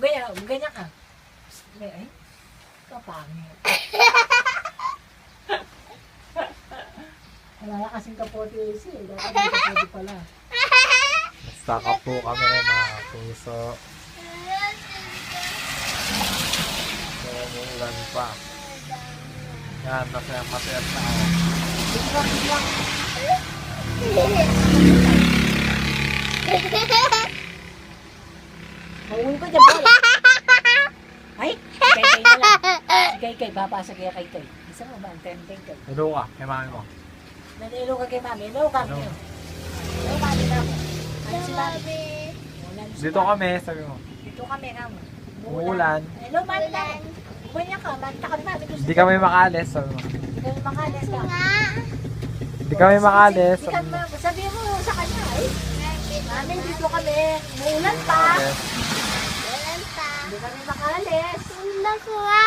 ganyan ka. Ay, kapangit. Wala na kasing kapote eh. Dapat may kapote pala. Basta ka po kami mga puso. Umuulan pa. Yan, masaya na ako. Biglang. Mauwi ka dyan, boy. Ay, kay na lang. Kay, papasa kaya kay. Isa mo ba? Ang tempting kay. Hello ka, kay mami mo. Nanilo ka kay mami. Hello kami. Hello kami na mo. Ano si mami? Dito kami, sabi mo. Dito kami kamo. Umuulan. Hello mami na mo. Ganyan ka, manta ka na. Hindi kami makalis, sabi mo. Hindi kami makalis ka. Hindi kami makalis, Hindi sabi mo. kami, sabi mo sa kanya, ay. Mami, dito kami. Muulan pa. Yes. Hindi kami makalis. Nakuha